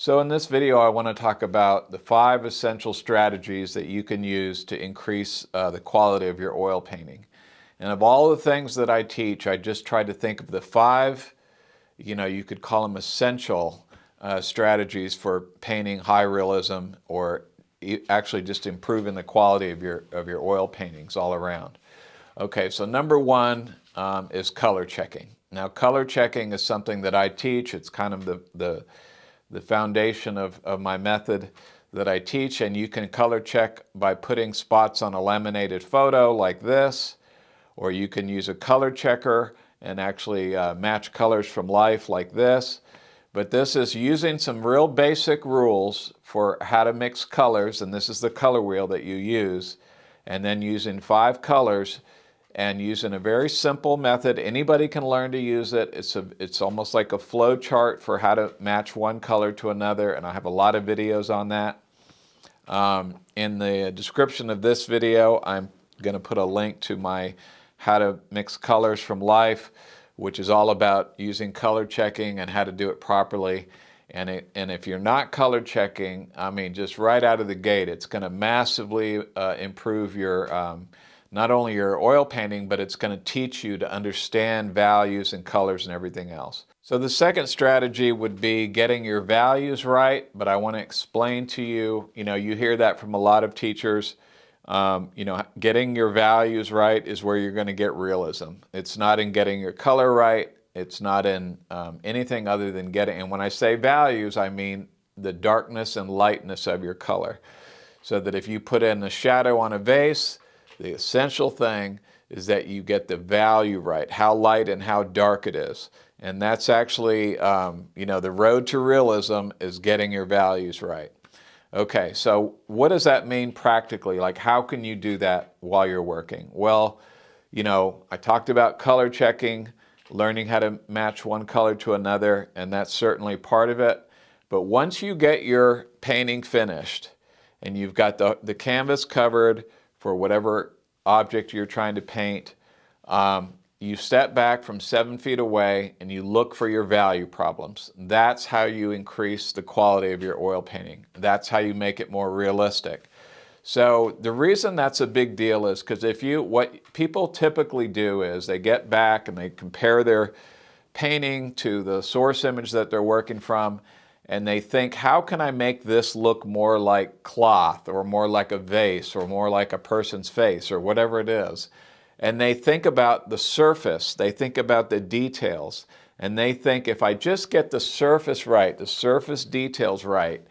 So in this video, I want to talk about the 5 essential strategies that you can use to increase the quality of your oil painting. And of all the things that I teach, I just tried to think of the 5, you could call them essential strategies for painting high realism or actually just improving the quality of your oil paintings all around. Okay, so number 1 is color checking. Now, color checking is something that I teach. It's kind of the foundation of my method that I teach, and you can color check by putting spots on a laminated photo like this, or you can use a color checker and actually match colors from life like this. But this is using some real basic rules for how to mix colors, and this is the color wheel that you use, and then using 5 colors and using a very simple method. Anybody can learn to use it. It's almost like a flow chart for how to match one color to another, and I have a lot of videos on that. In the description of this video, I'm going to put a link to my How to Mix Colors from Life, which is all about using color checking and how to do it properly. And if you're not color checking, I mean, just right out of the gate, it's going to massively improve your not only your oil painting, but it's going to teach you to understand values and colors and everything else. So the second strategy would be getting your values right, but I want to explain to you, you hear that from a lot of teachers, getting your values right is where you're going to get realism. It's not in getting your color right. It's not in anything other than getting, and when I say values, I mean the darkness and lightness of your color. So that if you put in a shadow on a vase, the essential thing is that you get the value right, how light and how dark it is. And that's actually, the road to realism is getting your values right. Okay, so what does that mean practically? Like, how can you do that while you're working? Well, I talked about color checking, learning how to match one color to another, and that's certainly part of it. But once you get your painting finished and you've got the canvas covered for whatever object you're trying to paint, you step back from 7 feet away and you look for your value problems. That's how you increase the quality of your oil painting. That's how you make it more realistic. So the reason that's a big deal is because what people typically do is they get back and they compare their painting to the source image that they're working from, and they think, how can I make this look more like cloth or more like a vase or more like a person's face or whatever it is? And they think about the surface, they think about the details, and they think if I just get the surface right, the surface details right,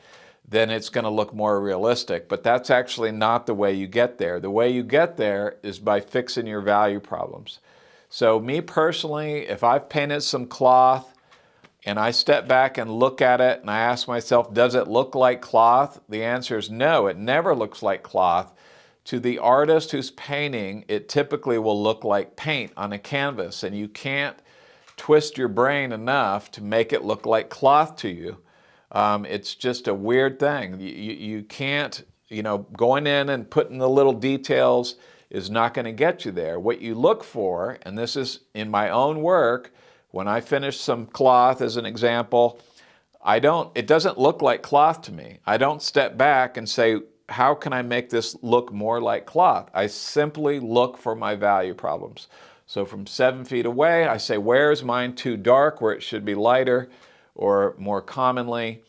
then it's going to look more realistic. But that's actually not the way you get there. The way you get there is by fixing your value problems. So me personally, if I've painted some cloth, and I step back and look at it and I ask myself, does it look like cloth? The answer is no, it never looks like cloth. To the artist who's painting, it typically will look like paint on a canvas, and you can't twist your brain enough to make it look like cloth to you. It's just a weird thing. You can't, going in and putting the little details is not going to get you there. What you look for, and this is in my own work, when I finish some cloth as an example, it doesn't look like cloth to me. I don't step back and say, how can I make this look more like cloth? I simply look for my value problems. So from 7 feet away, I say, where is mine too dark where it should be lighter? Or more commonly,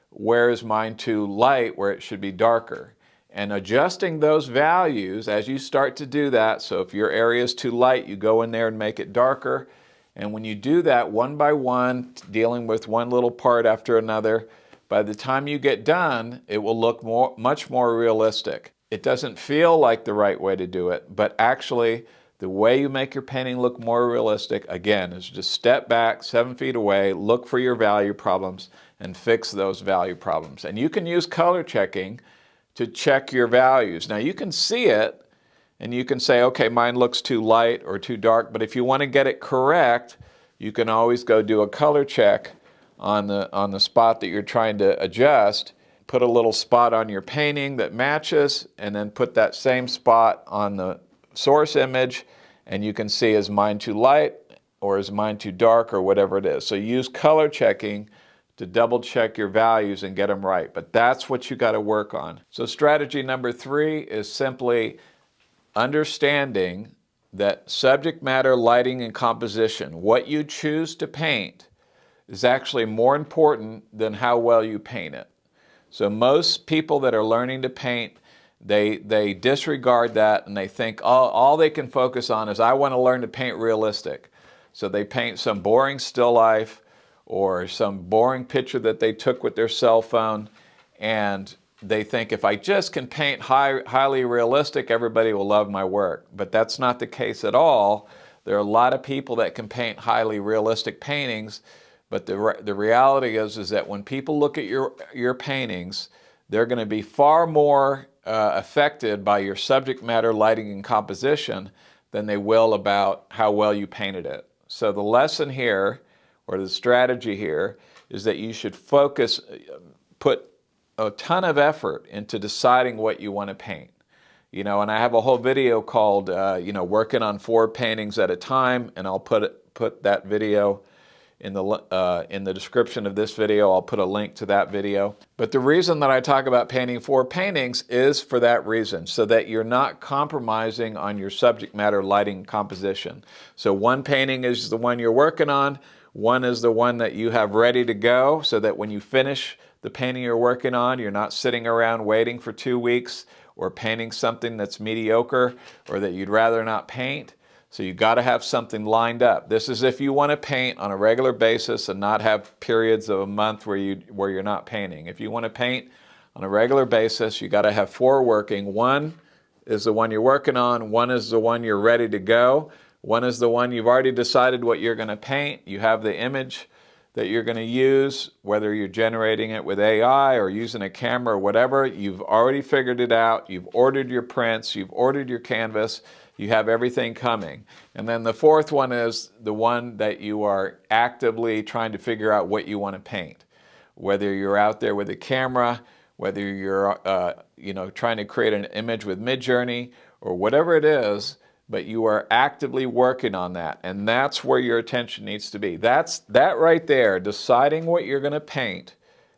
where is mine too light where it should be darker? And adjusting those values as you start to do that, so if your area is too light, you go in there and make it darker. And when you do that one by one, dealing with one little part after another, by the time you get done, it will look much more realistic. It doesn't feel like the right way to do it, but actually the way you make your painting look more realistic, again, is just step back 7 feet away, look for your value problems, and fix those value problems. And you can use color checking to check your values. Now you can see it, and you can say, okay, mine looks too light or too dark, but if you want to get it correct, you can always go do a color check on the spot that you're trying to adjust, put a little spot on your painting that matches, and then put that same spot on the source image, and you can see, is mine too light or is mine too dark or whatever it is. So use color checking to double check your values and get them right. But that's what you got to work on. So strategy number 3 is simply understanding that subject matter, lighting, and composition, what you choose to paint, is actually more important than how well you paint it. So most people that are learning to paint, they disregard that, and they think all they can focus on is, I want to learn to paint realistic. So they paint some boring still life or some boring picture that they took with their cell phone, and they think, if I just can paint highly realistic, everybody will love my work. But that's not the case at all. There are a lot of people that can paint highly realistic paintings, but the reality is that when people look at your paintings, they're going to be far more affected by your subject matter, lighting, and composition than they will about how well you painted it. So the lesson here, or the strategy here, is that you should put a ton of effort into deciding what you want to paint. And I have a whole video called, working on 4 paintings at a time, and I'll put that video in the description of this video. I'll put a link to that video. But the reason that I talk about painting 4 paintings is for that reason, so that you're not compromising on your subject matter, lighting, composition. So 1 painting is the one you're working on, 1 is the one that you have ready to go, so that when you finish the painting you're working on, you're not sitting around waiting for 2 weeks or painting something that's mediocre or that you'd rather not paint. So you've got to have something lined up. This is if you want to paint on a regular basis and not have periods of a month where you're not painting. If you want to paint on a regular basis, you got to have 4 working. 1 is the one you're working on, 1 is the one you're ready to go, 1 is the one you've already decided what you're going to paint. You have the image that you're going to use, whether you're generating it with AI or using a camera or whatever. You've already figured it out. You've ordered your prints. You've ordered your canvas. You have everything coming. And then the 4th one is the one that you are actively trying to figure out what you want to paint. Whether you're out there with a camera, whether you're trying to create an image with Midjourney or whatever it is, but you are actively working on that, and that's where your attention needs to be. That right there, deciding what you're going to paint,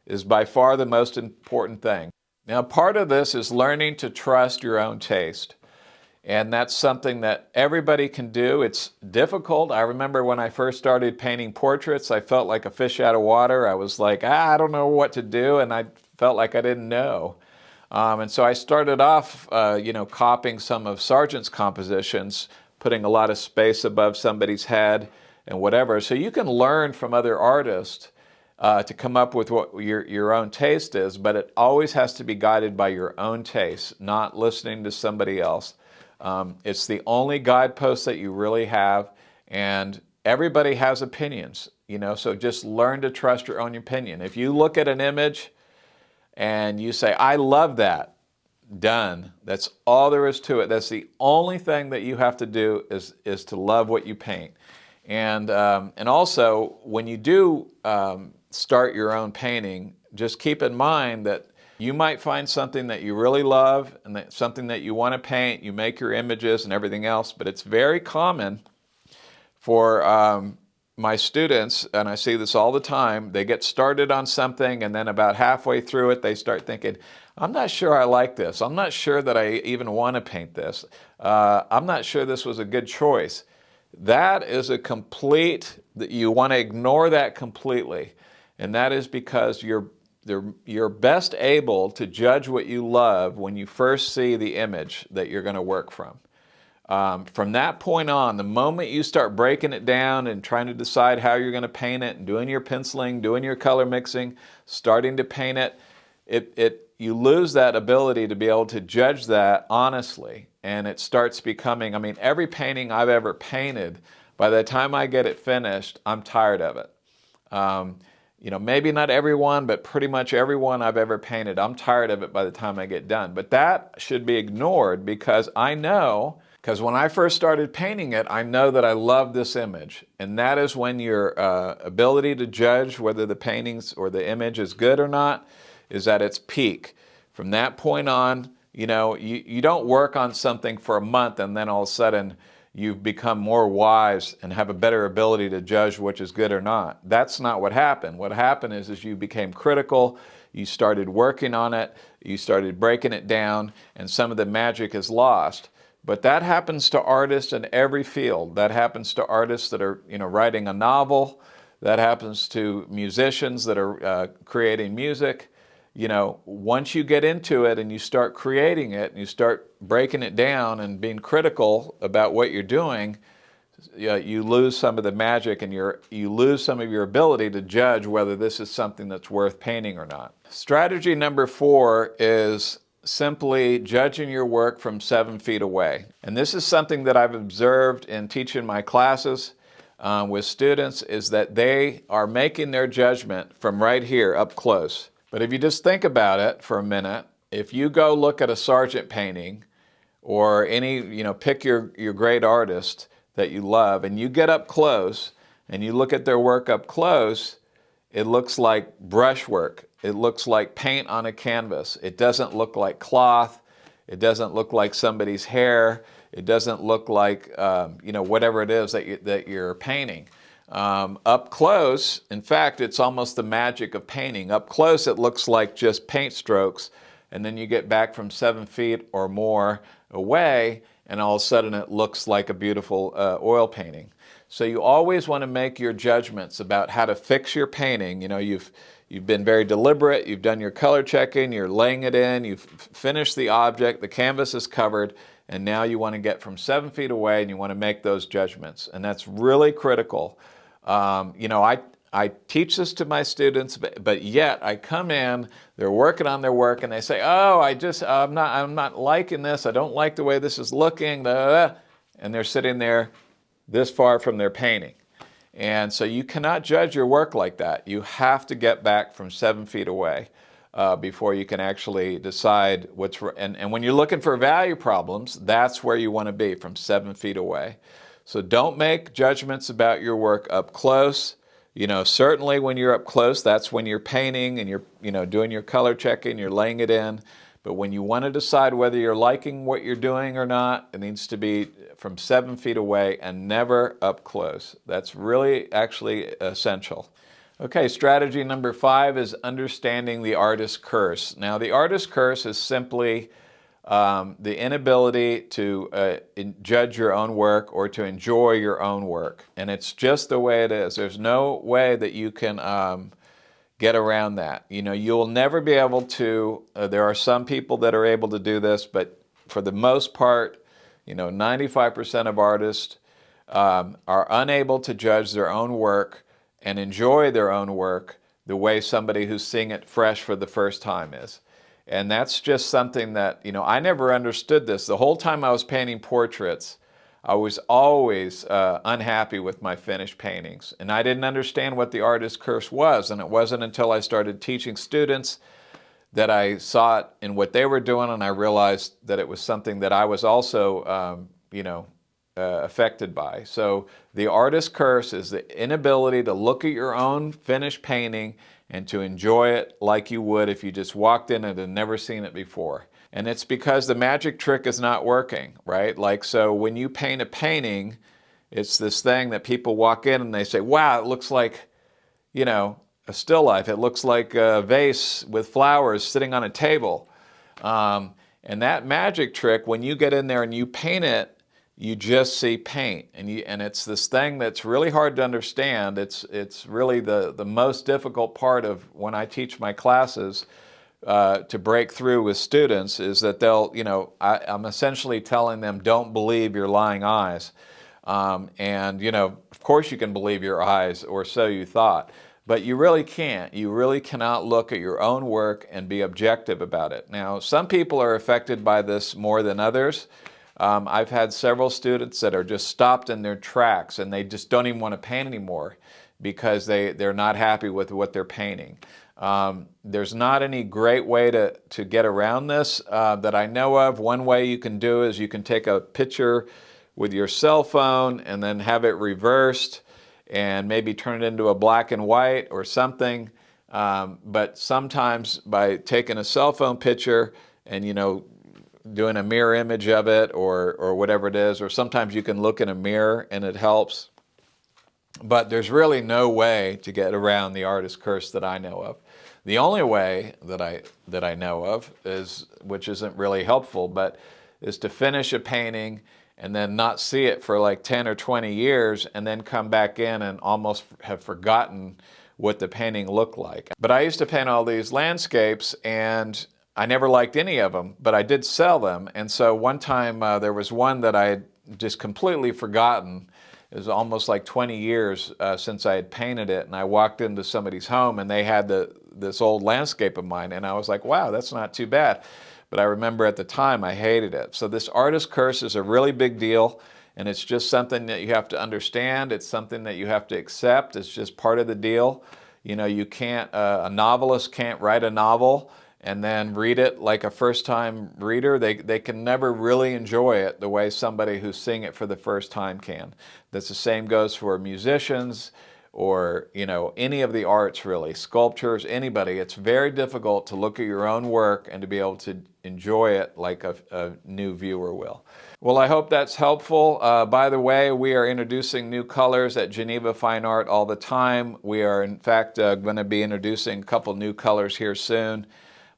is by far the most important thing. Now, part of this is learning to trust your own taste, and that's something that everybody can do. It's difficult. I remember when I first started painting portraits, I felt like a fish out of water. I was like, I don't know what to do, and I felt like I didn't know. And so I started off, copying some of Sargent's compositions, putting a lot of space above somebody's head and whatever. So you can learn from other artists to come up with what your own taste is, but it always has to be guided by your own taste, not listening to somebody else. It's the only guidepost that you really have, and everybody has opinions, so just learn to trust your own opinion. If you look at an image and you say, I love that, done. That's all there is to it. That's the only thing that you have to do is to love what you paint. And also, when you do start your own painting, just keep in mind that you might find something that you really love and something that you want to paint. You make your images and everything else, but it's very common for my students, and I see this all the time, they get started on something and then about halfway through it they start thinking, I'm not sure I like this. I'm not sure that I even want to paint this. I'm not sure this was a good choice. That is you want to ignore that completely. And that is because you're best able to judge what you love when you first see the image that you're going to work from. From that point on, the moment you start breaking it down and trying to decide how you're going to paint it and doing your penciling, doing your color mixing, starting to paint it, you lose that ability to be able to judge that honestly. And it starts becoming, every painting I've ever painted, by the time I get it finished, I'm tired of it. Maybe not everyone, but pretty much everyone I've ever painted, I'm tired of it by the time I get done. But that should be ignored because when I first started painting it, I know that I love this image. And that is when your ability to judge whether the paintings or the image is good or not is at its peak. From that point on, you don't work on something for a month and then all of a sudden, you've become more wise and have a better ability to judge which is good or not. That's not what happened. What happened is you became critical, you started working on it, you started breaking it down, and some of the magic is lost. But that happens to artists in every field. That happens to artists that are, writing a novel. That happens to musicians that are creating music. Once you get into it and you start creating it and you start breaking it down and being critical about what you're doing, you lose some of the magic and you lose some of your ability to judge whether this is something that's worth painting or not. Strategy number 4 is simply judging your work from 7 feet away. And this is something that I've observed in teaching my classes with students, is that they are making their judgment from right here up close. But if you just think about it for a minute, if you go look at a Sargent painting or any, pick your great artist that you love, and you get up close and you look at their work up close, it looks like brushwork. It looks like paint on a canvas. It doesn't look like cloth. It doesn't look like somebody's hair. It doesn't look like, whatever it is that you're painting. Up close, in fact, it's almost the magic of painting. Up close, it looks like just paint strokes, and then you get back from 7 feet or more away, and all of a sudden it looks like a beautiful oil painting. So you always want to make your judgments about how to fix your painting. You've been very deliberate, you've done your color checking, you're laying it in, you've finished the object, the canvas is covered, and now you want to get from 7 feet away and you want to make those judgments. And that's really critical. I teach this to my students, but yet I come in, they're working on their work, and they say, "Oh, I'm not liking this. I don't like the way this is looking." Blah, blah, blah. And they're sitting there this far from their painting. And so you cannot judge your work like that. You have to get back from 7 feet away before you can actually decide what's right. And when you're looking for value problems, that's where you want to be, from 7 feet away. So don't make judgments about your work up close. Certainly when you're up close, that's when you're painting and you're, doing your color checking, you're laying it in. But when you want to decide whether you're liking what you're doing or not, it needs to be from 7 feet away and never up close. That's really actually essential. Okay, strategy number 5 is understanding the artist's curse. Now, the artist's curse is simply the inability to judge your own work or to enjoy your own work. And it's just the way it is. There's no way that you can get around that. You'll never be able to, there are some people that are able to do this, but for the most part, 95% of artists are unable to judge their own work and enjoy their own work the way somebody who's seeing it fresh for the first time is. And that's just something that, I never understood this. The whole time I was painting portraits, I was always unhappy with my finished paintings. And I didn't understand what the artist's curse was. And it wasn't until I started teaching students that I saw it in what they were doing, and I realized that it was something that I was also, affected by. So the artist's curse is the inability to look at your own finished painting and to enjoy it like you would if you just walked in it and never seen it before. And it's because the magic trick is not working, right? So when you paint a painting, it's this thing that people walk in and they say, "Wow, it looks like, a still life. It looks like a vase with flowers sitting on a table." And that magic trick, when you get in there and you paint it, you just see paint, and it's this thing that's really hard to understand. It's really the most difficult part of when I teach my classes to break through with students, is that I'm essentially telling them, don't believe your lying eyes. Of course you can believe your eyes, or so you thought, but you really can't. You really cannot look at your own work and be objective about it. Now, some people are affected by this more than others. I've had several students that are just stopped in their tracks and they just don't even want to paint anymore because they're not happy with what they're painting. There's not any great way to get around this that I know of. One way you can do is you can take a picture with your cell phone and then have it reversed and maybe turn it into a black and white or something. But sometimes by taking a cell phone picture and doing a mirror image of it or whatever it is, or sometimes you can look in a mirror and it helps. But there's really no way to get around the artist curse that I know of. The only way that I know of is, which isn't really helpful, but is to finish a painting and then not see it for like 10 or 20 years and then come back in and almost have forgotten what the painting looked like. But I used to paint all these landscapes and I never liked any of them, but I did sell them. And so one time there was one that I had just completely forgotten. It was almost like 20 years since I had painted it, and I walked into somebody's home and they had this old landscape of mine, and I was like, wow, that's not too bad. But I remember at the time I hated it. So this artist curse is a really big deal, and it's just something that you have to understand. It's something that you have to accept. It's just part of the deal. You know, you can't, a novelist can't write a novel and then read it like a first-time reader. They can never really enjoy it the way somebody who's seeing it for the first time can. That's the same goes for musicians or, you know, any of the arts really, sculptures, anybody. It's very difficult to look at your own work and to be able to enjoy it like a new viewer will. Well, I hope that's helpful. By the way, we are introducing new colors at Geneva Fine Art all the time. We are, in fact, going to be introducing a couple new colors here soon.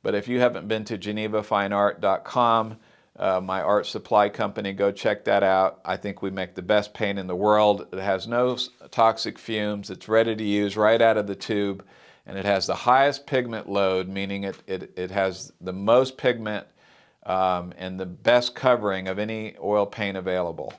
But if you haven't been to genevafineart.com, my art supply company, go check that out. I think we make the best paint in the world. It has no toxic fumes. It's ready to use right out of the tube. And it has the highest pigment load, meaning it has the most pigment and the best covering of any oil paint available.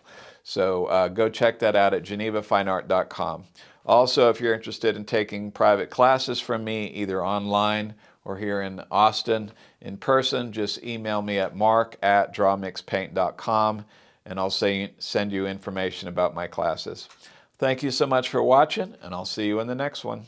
So go check that out at genevafineart.com. Also, if you're interested in taking private classes from me, either online or here in Austin in person, just email me at mark@drawmixpaint.com and I'll send you information about my classes. Thank you so much for watching, and I'll see you in the next one.